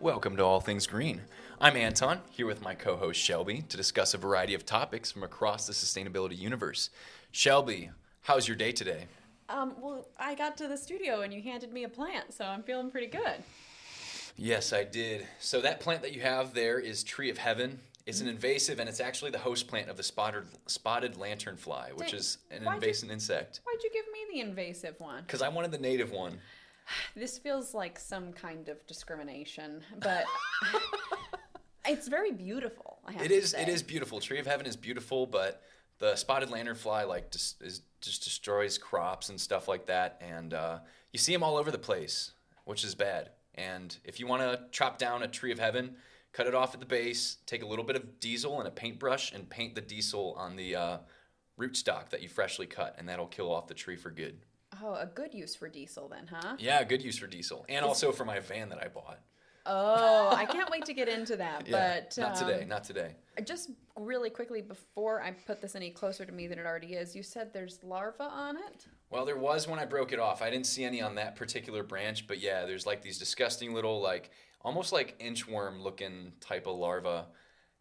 Welcome to All Things Green. I'm Anton, here with my co-host Shelby to discuss a variety of topics from across the sustainability universe. Shelby, how's your day today? Well, I got to the studio and you handed me a plant, so I'm feeling pretty good. Yes, I did. So that plant that you have there is Tree of Heaven. It's an invasive, and it's actually the host plant of the spotted lanternfly, which is an invasive insect. Why'd you give me the invasive one? Because I wanted the native one. This feels like some kind of discrimination, but it's very beautiful, I have to say. It is beautiful. Tree of Heaven is beautiful, but the spotted lanternfly just destroys crops and stuff like that, and you see them all over the place, which is bad. And if you want to chop down a Tree of Heaven, cut it off at the base, take a little bit of diesel and a paintbrush, and paint the diesel on the rootstock that you freshly cut, and that'll kill off the tree for good. Oh, a good use for diesel then, huh? Yeah, good use for diesel. And also for my van that I bought. Oh, I can't wait to get into that. Yeah, But not today. Just really quickly, before I put this any closer to me than it already is, you said there's larvae on it? Well, there was when I broke it off. I didn't see any on that particular branch, but yeah, there's like these disgusting little, like, almost like inchworm looking type of larvae.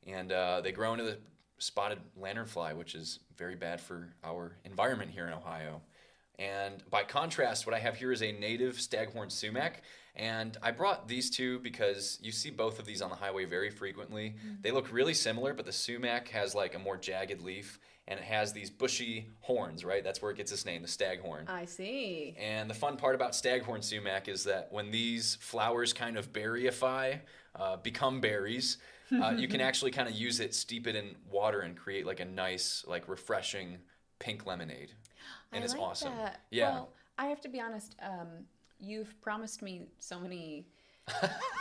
And they grow into the spotted lanternfly, which is very bad for our environment here in Ohio. And by contrast, what I have here is a native staghorn sumac. And I brought these two because you see both of these on the highway very frequently. Mm-hmm. They look really similar, but the sumac has like a more jagged leaf, and it has these bushy horns, right? That's where it gets its name, the staghorn. I see. And the fun part about staghorn sumac is that when these flowers kind of berryify, become berries, you can actually kind of use it, steep it in water, and create like a nice, like refreshing pink lemonade. And it's awesome. That. Yeah. Well, I have to be honest, you've promised me so many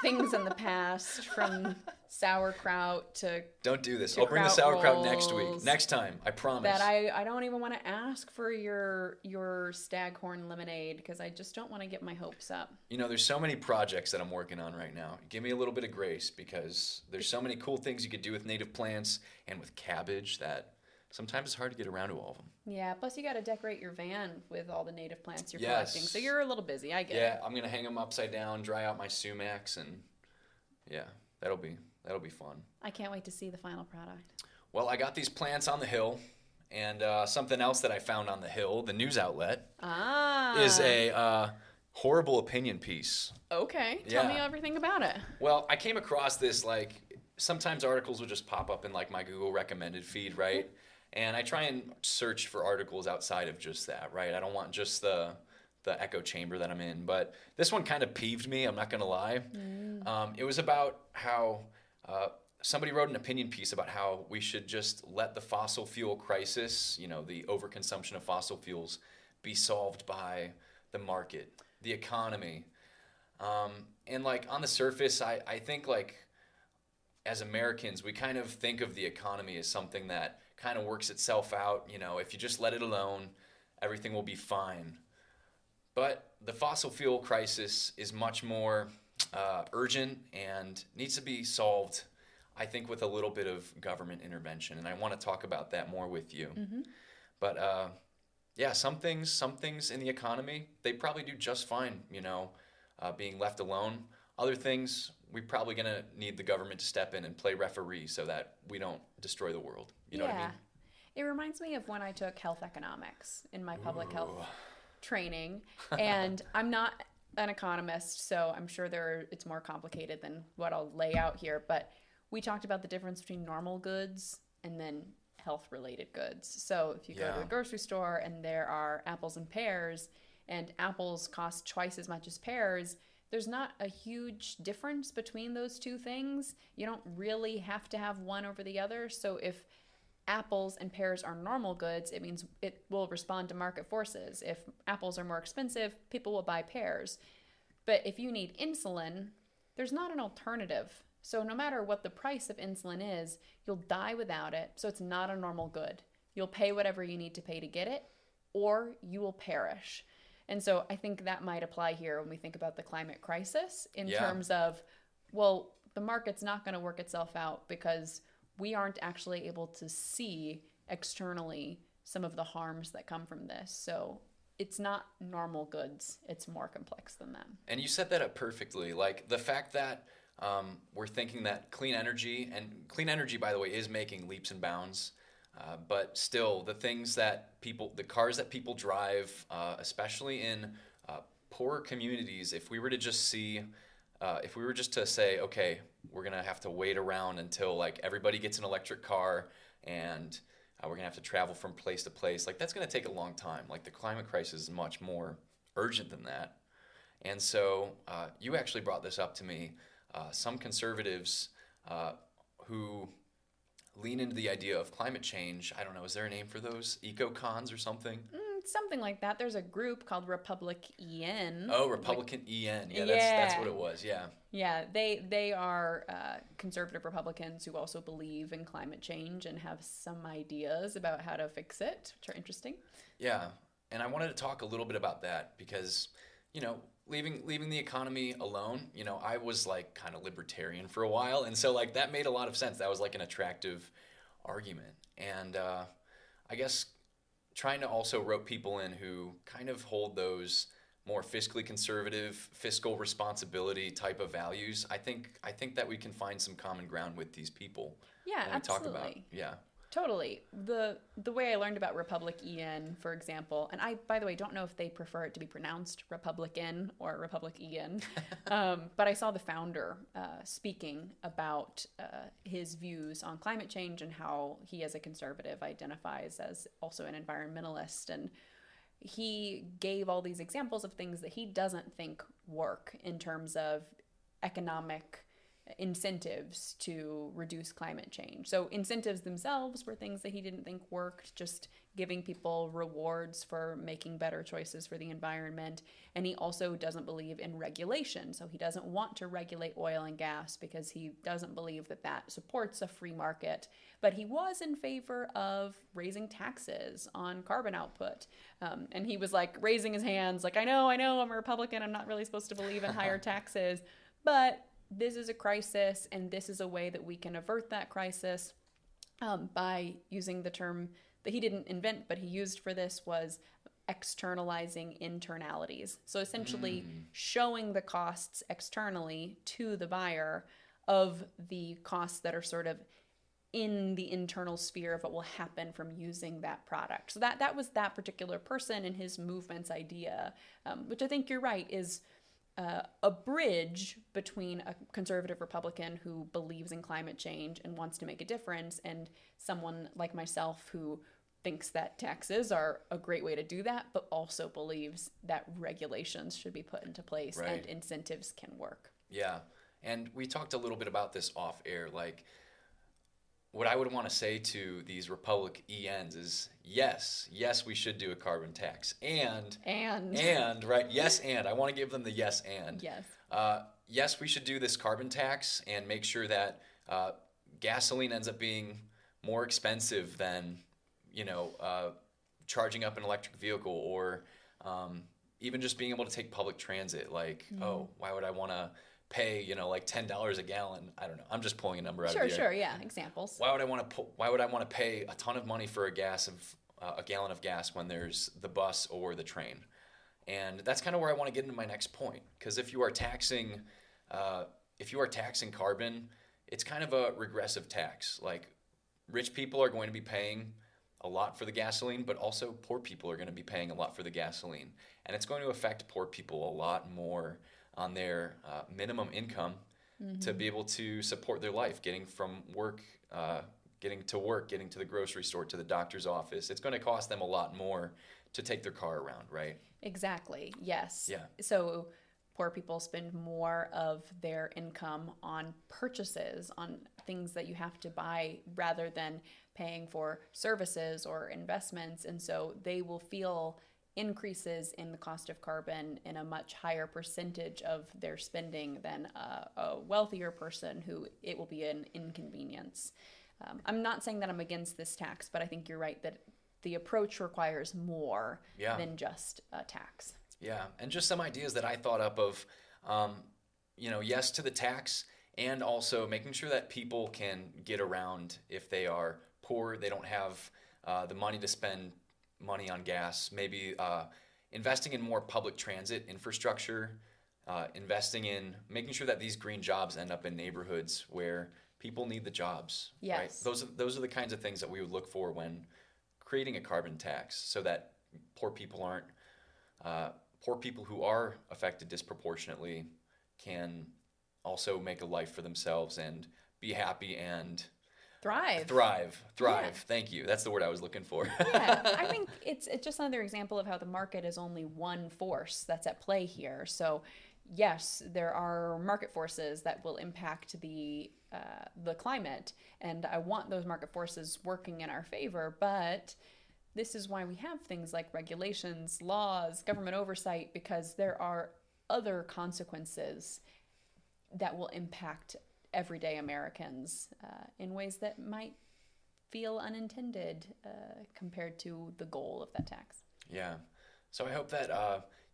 things in the past, from sauerkraut to Don't do this. to I'll bring the kraut sauerkraut next week. rolls, Next time, I promise. that I don't even want to ask for your staghorn lemonade because I just don't want to get my hopes up. You know, there's so many projects that I'm working on right now. Give me a little bit of grace because there's so many cool things you could do with native plants and with cabbage that sometimes it's hard to get around to all of them. Yeah, plus you got to decorate your van with all the native plants you're Yes. collecting, so you're a little busy. I get it. Yeah, I'm gonna hang them upside down, dry out my sumacs, and yeah, that'll be fun. I can't wait to see the final product. Well, I got these plants on the hill, and something else that I found on the hill, the news outlet, is a horrible opinion piece. Okay, tell me everything about it. Well, I came across this, like, sometimes articles will just pop up in like my Google recommended feed, right? And I try and search for articles outside of just that, right? I don't want just the echo chamber that I'm in. But this one kind of peeved me, I'm not going to lie. It was about how somebody wrote an opinion piece about how we should just let the fossil fuel crisis, you know, the overconsumption of fossil fuels, be solved by the market, the economy. And like on the surface, I think like as Americans, we kind of think of the economy as something that kind of works itself out. You know, if you just let it alone, everything will be fine. But the fossil fuel crisis is much more urgent and needs to be solved, I think, with a little bit of government intervention. And I want to talk about that more with you. Mm-hmm. But yeah, some things in the economy, they probably do just fine, you know, being left alone. Other things, we're probably going to need the government to step in and play referee so that we don't destroy the world. You know what I mean? It reminds me of when I took health economics in my public health training. And I'm not an economist, so I'm sure it's more complicated than what I'll lay out here. But we talked about the difference between normal goods and then health-related goods. So if you go to a grocery store and there are apples and pears, and apples cost twice as much as pears, there's not a huge difference between those two things. You don't really have to have one over the other. So if apples and pears are normal goods, it means it will respond to market forces. If apples are more expensive, people will buy pears. But if you need insulin, there's not an alternative. So no matter what the price of insulin is, you'll die without it. So it's not a normal good. You'll pay whatever you need to pay to get it, or you will perish. And so I think that might apply here when we think about the climate crisis in terms of, well, the market's not going to work itself out because we aren't actually able to see externally some of the harms that come from this. So it's not normal goods. It's more complex than that. And you set that up perfectly. Like the fact that We're thinking that clean energy, and clean energy, by the way, is making leaps and bounds. But still, the cars that people drive, especially in poorer communities, if we were just to say, okay, we're gonna have to wait around until like everybody gets an electric car and we're gonna have to travel from place to place, like that's gonna take a long time. Like the climate crisis is much more urgent than that. And so you actually brought this up to me. Some conservatives who lean into the idea of climate change. I don't know, is there a name for those? Eco-cons or something? Something like that. There's a group called Republic EN. Oh, Republican EN. Yeah, that's what it was. Yeah. Yeah, they are conservative Republicans who also believe in climate change and have some ideas about how to fix it, which are interesting. Yeah, and I wanted to talk a little bit about that because, leaving the economy alone, I was like kind of libertarian for a while, and so like that made a lot of sense. That was like an attractive argument, and I guess trying to also rope people in who kind of hold those more fiscally conservative, fiscal responsibility type of values. I think that we can find some common ground with these people. Yeah, when we absolutely. talk about, yeah. Totally. The way I learned about Republic EN, for example, and I, by the way, don't know if they prefer it to be pronounced Republican or Republic EN, but I saw the founder speaking about his views on climate change and how he, as a conservative, identifies as also an environmentalist. And he gave all these examples of things that he doesn't think work in terms of economic incentives to reduce climate change. So incentives themselves were things that he didn't think worked, just giving people rewards for making better choices for the environment. And he also doesn't believe in regulation. So he doesn't want to regulate oil and gas because he doesn't believe that that supports a free market. But he was in favor of raising taxes on carbon output. And he was like raising his hands like, I know, I'm a Republican. I'm not really supposed to believe in higher taxes. But this is a crisis, and this is a way that we can avert that crisis by using the term that he didn't invent, but he used for this was externalizing internalities. So essentially showing the costs externally to the buyer of the costs that are sort of in the internal sphere of what will happen from using that product. So that was that particular person and his movement's idea, which I think you're right is a bridge between a conservative Republican who believes in climate change and wants to make a difference and someone like myself who thinks that taxes are a great way to do that, but also believes that regulations should be put into place and incentives can work. Yeah. And we talked a little bit about this off air. Like, what I would want to say to these Republic ENs is yes, we should do a carbon tax. And right, yes, and I want to give them the yes and. Yes. Yes, we should do this carbon tax and make sure that gasoline ends up being more expensive than, charging up an electric vehicle or even just being able to take public transit. Like, why would I want to pay, like $10 a gallon? I don't know. I'm just pulling a number out of the air. Sure, yeah, examples. Why would I want to pay a ton of money for a gallon of gas when there's the bus or the train? And that's kind of where I want to get into my next point, because if you are taxing carbon, it's kind of a regressive tax. Like, rich people are going to be paying a lot for the gasoline, but also poor people are going to be paying a lot for the gasoline, and it's going to affect poor people a lot more on their minimum income to be able to support their life, getting to work, getting to the grocery store, to the doctor's office. It's going to cost them a lot more to take their car around, right? Exactly, yes. Yeah. So poor people spend more of their income on purchases, on things that you have to buy rather than paying for services or investments. And so they will feel increases in the cost of carbon in a much higher percentage of their spending than a wealthier person who it will be an inconvenience. I'm not saying that I'm against this tax, but I think you're right that the approach requires more than just a tax. Yeah, and just some ideas that I thought up of, yes to the tax, and also making sure that people can get around if they are poor, they don't have the money to spend money on gas, maybe investing in more public transit infrastructure, investing in making sure that these green jobs end up in neighborhoods where people need the jobs. Yes. Right? Those are the kinds of things that we would look for when creating a carbon tax, so that poor people who are affected disproportionately can also make a life for themselves and be happy and Thrive. Yeah. Thank you. That's the word I was looking for. Yeah, I think it's just another example of how the market is only one force that's at play here. So, yes, there are market forces that will impact the climate, and I want those market forces working in our favor. But this is why we have things like regulations, laws, government oversight, because there are other consequences that will impact everyday Americans in ways that might feel unintended compared to the goal of that tax. Yeah. So I hope that,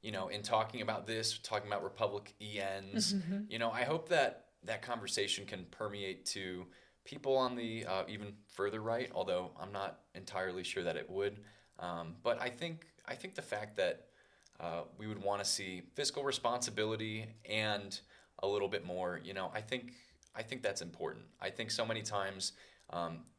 in talking about this, talking about Republic ENs, I hope that that conversation can permeate to people on the even further right, although I'm not entirely sure that it would. But I think the fact that we would want to see fiscal responsibility and a little bit more, I think that's important. I think so many times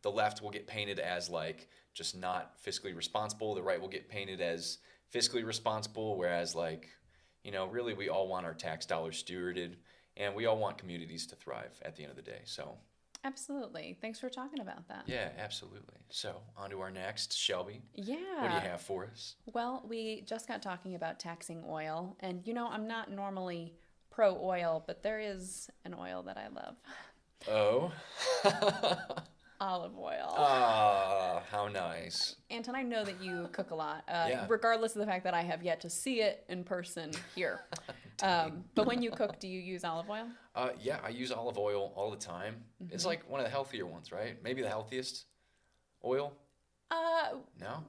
the left will get painted as like just not fiscally responsible. The right will get painted as fiscally responsible, whereas really we all want our tax dollars stewarded, and we all want communities to thrive at the end of the day. So absolutely. Thanks for talking about that. yeah, absolutely. So on to our next, Shelby. Yeah. What do you have for us? Well, we just got talking about taxing oil, and I'm not normally pro oil, but there is an oil that I love. Oh. Olive oil. Ah, how nice. Anton, I know that you cook a lot, Yeah. regardless of the fact that I have yet to see it in person here. But when you cook, do you use olive oil? Yeah, I use olive oil all the time. It's like one of the healthier ones, right? Maybe the healthiest oil? No?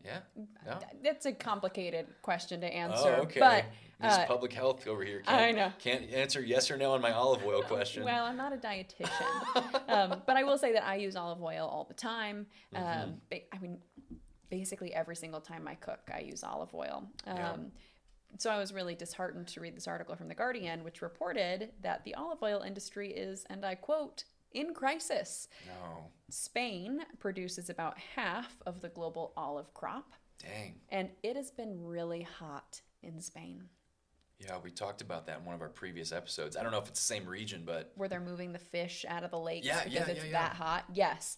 Yeah? No? That's a complicated question to answer. Oh, okay. But This public health over here I know. Can't answer yes or no on my olive oil question. well, I'm not a dietitian, but I will say that I use olive oil all the time. Basically every single time I cook, I use olive oil. So I was really disheartened to read this article from The Guardian, which reported that the olive oil industry is, and I quote, in crisis. No. Spain produces about half of the global olive crop. Dang. And it has been really hot in Spain. Yeah, we talked about that in one of our previous episodes. I don't know if it's the same region, but Where they're moving the fish out of the lakes Yeah, because yeah, it's yeah, that hot. Yes.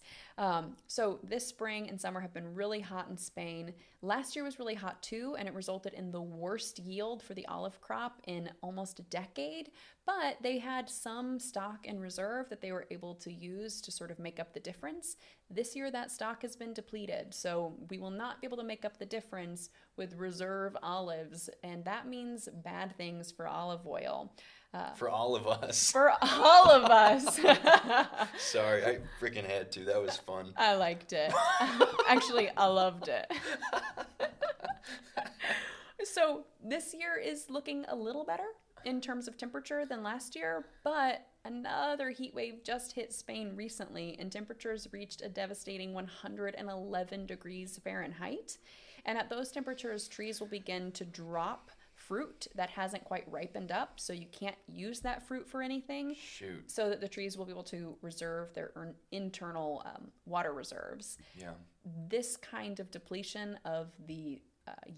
So this spring and summer have been really hot in Spain. Last year was really hot too, and it resulted in the worst yield for the olive crop in almost a decade. But they had some stock in reserve that they were able to use to sort of make up the difference. This year that stock has been depleted, so we will not be able to make up the difference with reserve olives, and that means bad things for olive oil. for all of us. For all of us. Sorry, I freaking had to. That was fun. I liked it. Actually, I loved it. So this year is looking a little better in terms of temperature than last year, but another heat wave just hit Spain recently, and temperatures reached a devastating 111 degrees Fahrenheit. And at those temperatures, trees will begin to drop fruit that hasn't quite ripened up, so you can't use that fruit for anything. Shoot. So that the trees will be able to reserve their internal water reserves. Yeah. This kind of depletion of the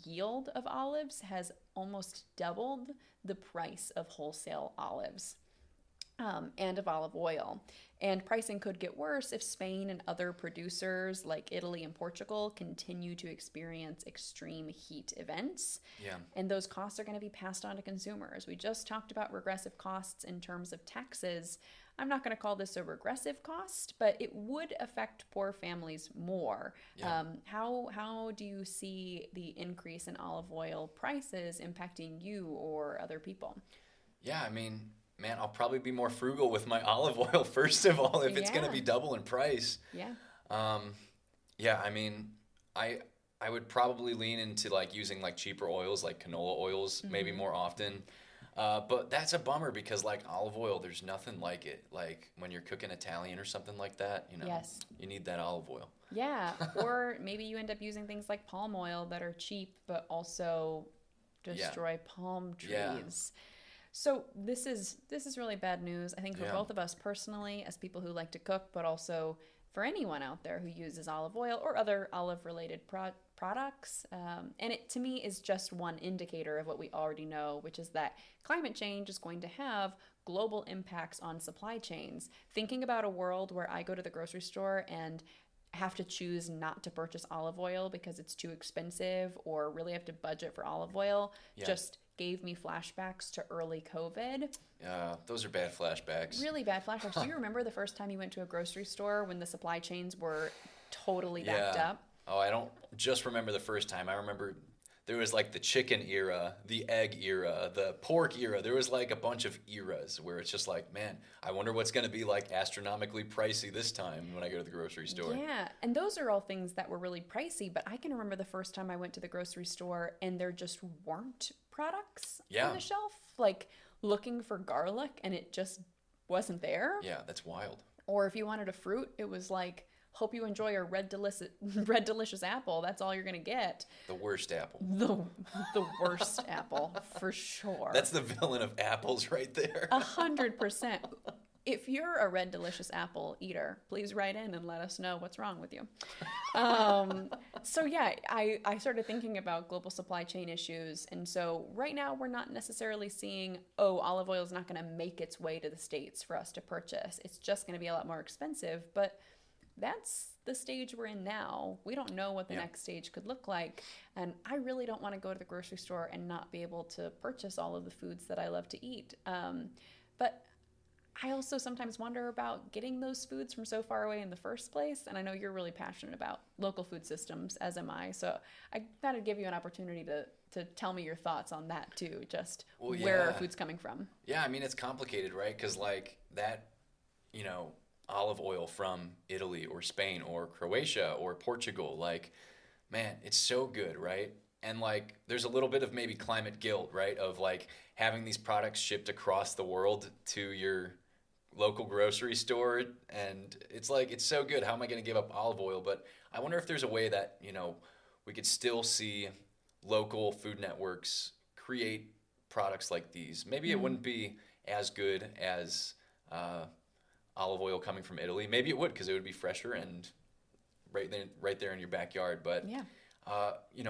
yield of olives has almost doubled the price of wholesale olives and of olive oil. And pricing could get worse if Spain and other producers like Italy and Portugal continue to experience extreme heat events. Yeah. And those costs are going to be passed on to consumers. We just talked about regressive costs in terms of taxes. I'm not going to call this a regressive cost, but it would affect poor families more. Yeah. How do you see the increase in olive oil prices impacting you or other people? Yeah, I mean, man, I'll probably be more frugal with my olive oil first of all if it's going to be double in price. Yeah. Yeah, I mean, I would probably lean into using cheaper oils like canola oils maybe more often. But that's a bummer because olive oil, there's nothing like it. Like when you're cooking Italian or something like that, Yes. you need that olive oil. Yeah, or maybe you end up using things like palm oil that are cheap but also destroy palm trees. So this is really bad news, I think, for Yeah. both of us personally, as people who like to cook, but also for anyone out there who uses olive oil or other olive-related products. And it, to me, is just one indicator of what we already know, which is that climate change is going to have global impacts on supply chains. Thinking about a world where I go to the grocery store and have to choose not to purchase olive oil because it's too expensive or really have to budget for olive oil Yeah. just gave me flashbacks to early COVID. Those are bad flashbacks. Really bad flashbacks. Do you remember the first time you went to a grocery store when the supply chains were totally backed Yeah. up? Oh, I don't just remember the first time. I remember there was like the chicken era, the egg era, the pork era. There was like a bunch of eras where it's just like, man, I wonder what's going to be like astronomically pricey this time when I go to the grocery store. Yeah, and those are all things that were really pricey, but I can remember the first time I went to the grocery store and there just weren't products Yeah. on the shelf. Like looking for garlic and it just wasn't there. Yeah, that's wild. Or if you wanted a fruit, it was like, hope you enjoy a red delicious apple. That's all you're gonna get. The worst apple. The worst apple for sure. That's the villain of apples right there. 100%. If you're a red delicious apple eater, please write in and let us know what's wrong with you. So yeah, I started thinking about global supply chain issues. And so right now we're not necessarily seeing, oh, olive oil is not going to make its way to the States for us to purchase. It's just going to be a lot more expensive. But that's the stage we're in now. We don't know what the next stage could look like. And I really don't want to go to the grocery store and not be able to purchase all of the foods that I love to eat. But I also sometimes wonder about getting those foods from so far away in the first place. And I know you're really passionate about local food systems, as am I. So I thought I'd give you an opportunity to tell me your thoughts on that too. Just where are foods coming from? Yeah, I mean, it's complicated, right? Because like that, olive oil from Italy or Spain or Croatia or Portugal, like, man, it's so good, right? And like, there's a little bit of maybe climate guilt, right? Of like having these products shipped across the world to your local grocery store. And it's like, it's so good. How am I going to give up olive oil? But I wonder if there's a way that, we could still see local food networks create products like these. Maybe it wouldn't be as good as olive oil coming from Italy. Maybe it would, because it would be fresher and right there in your backyard. But Yeah.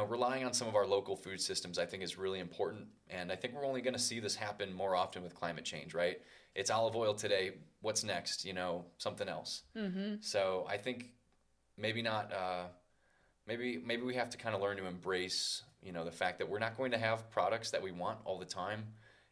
relying on some of our local food systems, I think, is really important. And I think we're only going to see this happen more often with climate change, right? It's olive oil today. What's next? Something else. Mm-hmm. So I think maybe not. Maybe we have to kind of learn to embrace, the fact that we're not going to have products that we want all the time,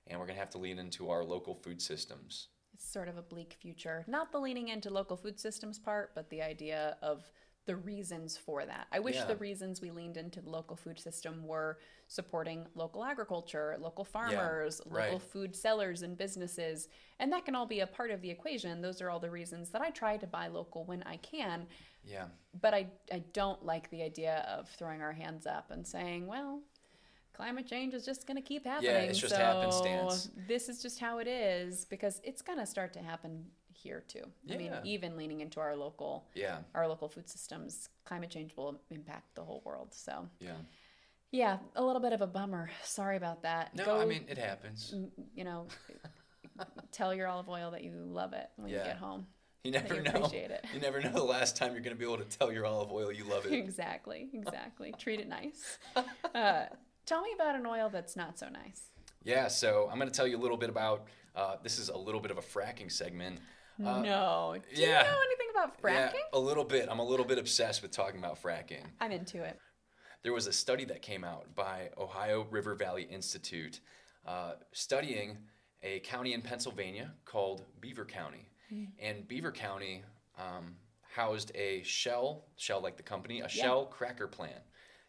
and we're going to have to lean into our local food systems. It's sort of a bleak future. Not the leaning into local food systems part, but the idea of the reasons for that. I wish the reasons we leaned into the local food system were supporting local agriculture, local farmers, local food sellers and businesses. And that can all be a part of the equation. Those are all the reasons that I try to buy local when I can. Yeah. But I don't like the idea of throwing our hands up and saying, well, climate change is just going to keep happening. Yeah, it's just happenstance. This is just how it is, because it's going to start to happen here too. Yeah. I mean, even leaning into our local food systems, climate change will impact the whole world. So yeah, a little bit of a bummer. Sorry about that. No, I mean, it happens. Tell your olive oil that you love it when you get home. You never know. Appreciate it. You never know the last time you're going to be able to tell your olive oil you love it. Exactly. Treat it nice. Tell me about an oil that's not so nice. Yeah, so I'm going to tell you a little bit about, this is a little bit of a fracking segment. No. Do you know anything about fracking? Yeah, a little bit. I'm a little bit obsessed with talking about fracking. I'm into it. There was a study that came out by Ohio River Valley Institute studying a county in Pennsylvania called Beaver County. And Beaver County housed a Shell like the company, Shell cracker plant.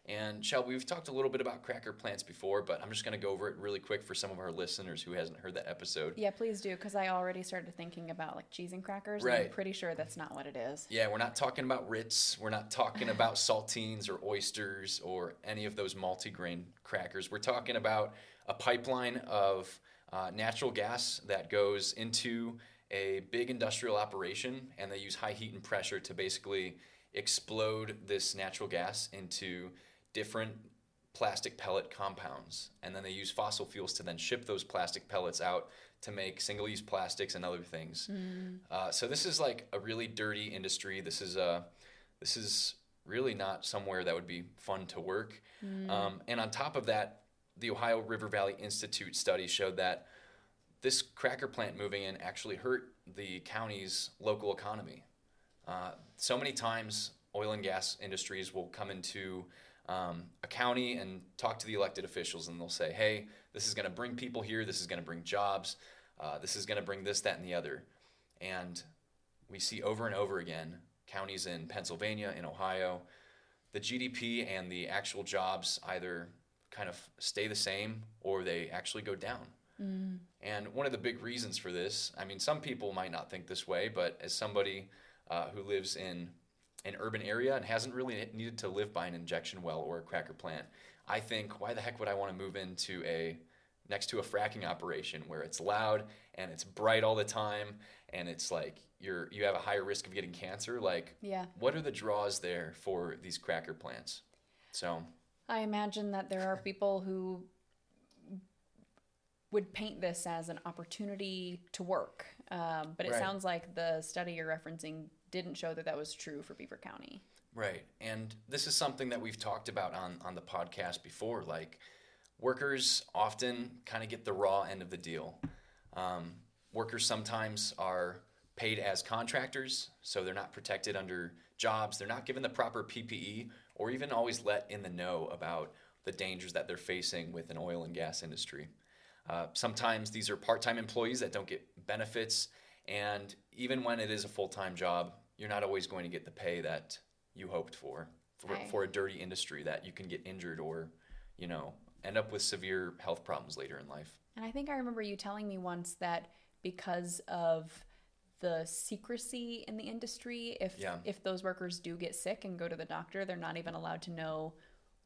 And Shell, we've talked a little bit about cracker plants before, but I'm just going to go over it really quick for some of our listeners who hasn't heard that episode. Yeah, please do, because I already started thinking about like cheese and crackers, and I'm pretty sure that's not what it is. Yeah, we're not talking about Ritz. We're not talking about saltines or oysters or any of those multi-grain crackers. We're talking about a pipeline of natural gas that goes into a big industrial operation, and they use high heat and pressure to basically explode this natural gas into different plastic pellet compounds, and then they use fossil fuels to then ship those plastic pellets out to make single-use plastics and other things. So this is like a really dirty industry. This is really not somewhere that would be fun to work. And on top of that, the Ohio River Valley Institute study showed that this cracker plant moving in actually hurt the county's local economy. So many times, oil and gas industries will come into a county and talk to the elected officials, and they'll say, hey, this is going to bring people here, this is going to bring jobs, this is going to bring this, that, and the other. And we see over and over again, counties in Pennsylvania, in Ohio, the GDP and the actual jobs either kind of stay the same or they actually go down. And one of the big reasons for this, I mean, some people might not think this way, but as somebody who lives in an urban area and hasn't really needed to live by an injection well or a cracker plant, I think, why the heck would I want to move into next to a fracking operation where it's loud and it's bright all the time and it's like you have a higher risk of getting cancer? Like, what are the draws there for these cracker plants? So I imagine that there are people who would paint this as an opportunity to work. But it sounds like the study you're referencing didn't show that that was true for Beaver County. Right. And this is something that we've talked about on the podcast before. Like, workers often kind of get the raw end of the deal. Workers sometimes are paid as contractors, so they're not protected under jobs. They're not given the proper PPE or even always let in the know about the dangers that they're facing with an oil and gas industry. Sometimes these are part-time employees that don't get benefits, and even when it is a full-time job, you're not always going to get the pay that you hoped for a dirty industry that you can get injured or, end up with severe health problems later in life. And I think I remember you telling me once that because of the secrecy in the industry, if those workers do get sick and go to the doctor, they're not even allowed to know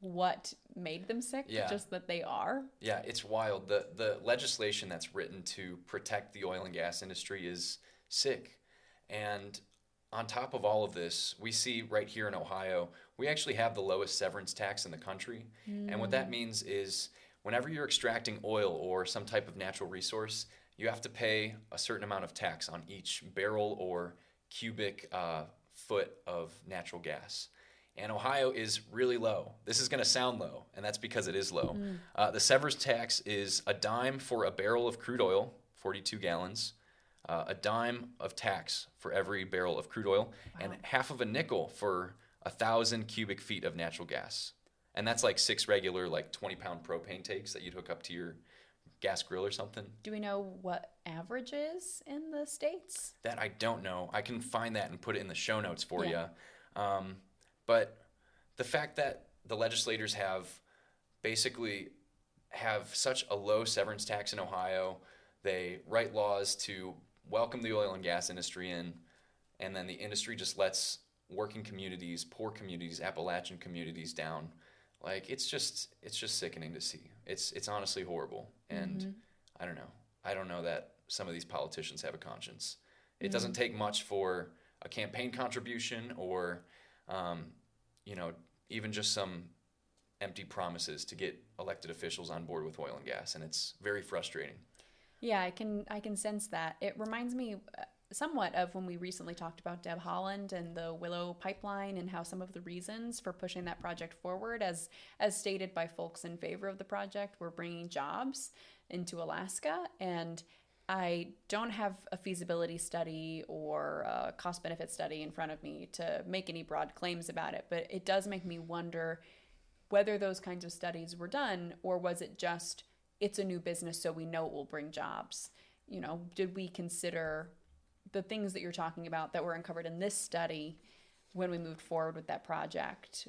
what made them sick, just that they are. Yeah, it's wild. The legislation that's written to protect the oil and gas industry is sick. And on top of all of this, we see right here in Ohio, we actually have the lowest severance tax in the country. And what that means is whenever you're extracting oil or some type of natural resource, you have to pay a certain amount of tax on each barrel or cubic foot of natural gas. And Ohio is really low. This is going to sound low, and that's because it is low. The severance tax is a dime for a barrel of crude oil, 42 gallons, a dime of tax for every barrel of crude oil, and half of a nickel for 1,000 cubic feet of natural gas. And that's like 6 regular, 20-pound propane tanks that you'd hook up to your gas grill or something. Do we know what average is in the states? That I don't know. I can find that and put it in the show notes for you. But the fact that the legislators basically have such a low severance tax in Ohio, they write laws to welcome the oil and gas industry in, and then the industry just lets working communities, poor communities, Appalachian communities down. Like, it's just sickening to see. It's honestly horrible. And I don't know. I don't know that some of these politicians have a conscience. It doesn't take much for a campaign contribution or even just some empty promises to get elected officials on board with oil and gas, and it's very frustrating. Yeah, I can sense that. It reminds me somewhat of when we recently talked about Deb Haaland and the Willow Pipeline and how some of the reasons for pushing that project forward, as stated by folks in favor of the project, were bringing jobs into Alaska. And I don't have a feasibility study or a cost-benefit study in front of me to make any broad claims about it, but it does make me wonder whether those kinds of studies were done, or was it just, it's a new business, so we know it will bring jobs. Did we consider the things that you're talking about that were uncovered in this study when we moved forward with that project?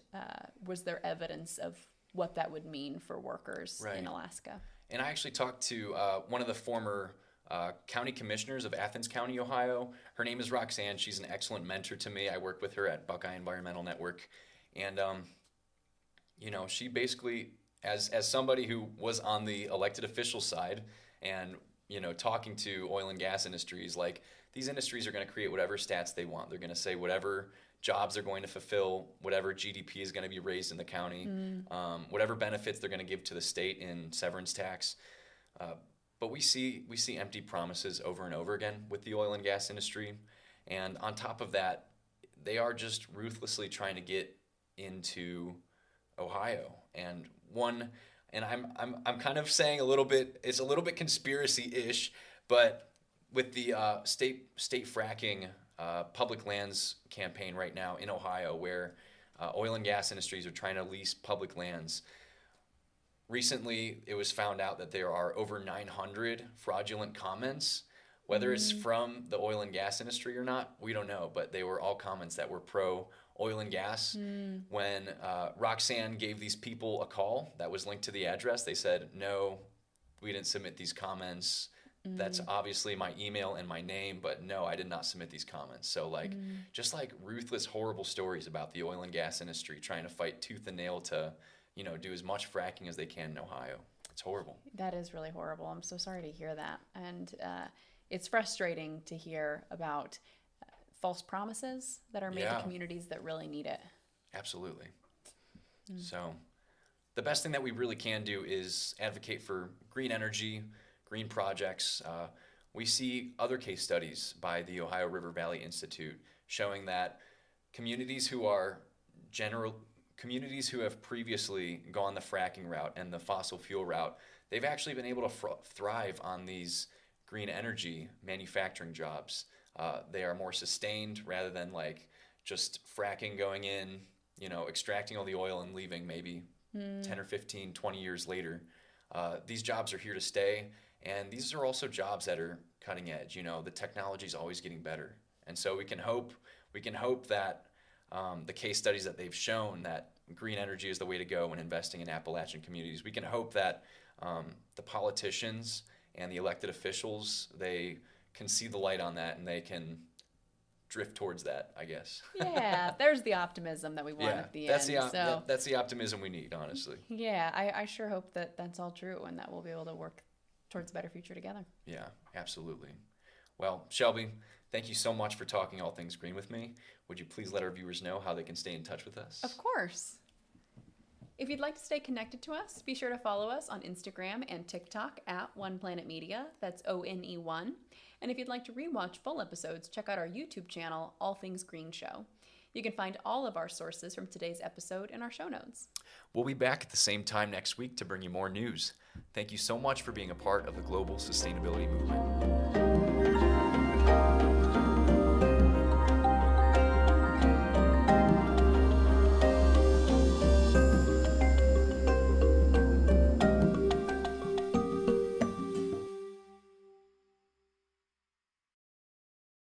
Was there evidence of what that would mean for workers in Alaska? And I actually talked to one of the former county commissioners of Athens County, Ohio. Her name is Roxanne. She's an excellent mentor to me. I work with her at Buckeye Environmental Network. And, she basically, as somebody who was on the elected official side and, talking to oil and gas industries, like, these industries are going to create whatever stats they want. They're going to say whatever jobs they're going to fulfill, whatever GDP is going to be raised in the county, whatever benefits they're going to give to the state in severance tax. But we see empty promises over and over again with the oil and gas industry. And on top of that, they are just ruthlessly trying to get into Ohio. And I'm kind of saying it's a little bit conspiracy-ish, but with the state fracking public lands campaign right now in Ohio, where oil and gas industries are trying to lease public lands. Recently, it was found out that there are over 900 fraudulent comments. Whether it's from the oil and gas industry or not, we don't know, but they were all comments that were pro oil and gas. When Roxanne gave these people a call that was linked to the address, they said, no, we didn't submit these comments. That's obviously my email and my name, but no, I did not submit these comments. So just like ruthless, horrible stories about the oil and gas industry trying to fight tooth and nail to, do as much fracking as they can in Ohio. It's horrible. That is really horrible. I'm so sorry to hear that. And it's frustrating to hear about false promises that are made to communities that really need it. Absolutely. So the best thing that we really can do is advocate for green energy, green projects. We see other case studies by the Ohio River Valley Institute showing that communities who have previously gone the fracking route and the fossil fuel route, they've actually been able to thrive on these green energy manufacturing jobs. They are more sustained rather than just fracking going in, extracting all the oil and leaving maybe 10 or 15, 20 years later. These jobs are here to stay, and these are also jobs that are cutting edge. The technology is always getting better, and so we can hope that the case studies that they've shown that green energy is the way to go when investing in Appalachian communities. We can hope that the politicians and the elected officials, they can see the light on that and they can drift towards that, I guess. Yeah, there's the optimism that we want at the end. That's the optimism we need, honestly. Yeah, I sure hope that that's all true and that we'll be able to work towards a better future together. Yeah, absolutely. Well, Shelby, thank you so much for talking all things green with me. Would you please let our viewers know how they can stay in touch with us? Of course. If you'd like to stay connected to us, be sure to follow us on Instagram and TikTok at One Planet Media. That's ONE1. And if you'd like to rewatch full episodes, check out our YouTube channel, All Things Green Show. You can find all of our sources from today's episode in our show notes. We'll be back at the same time next week to bring you more news. Thank you so much for being a part of the global sustainability movement.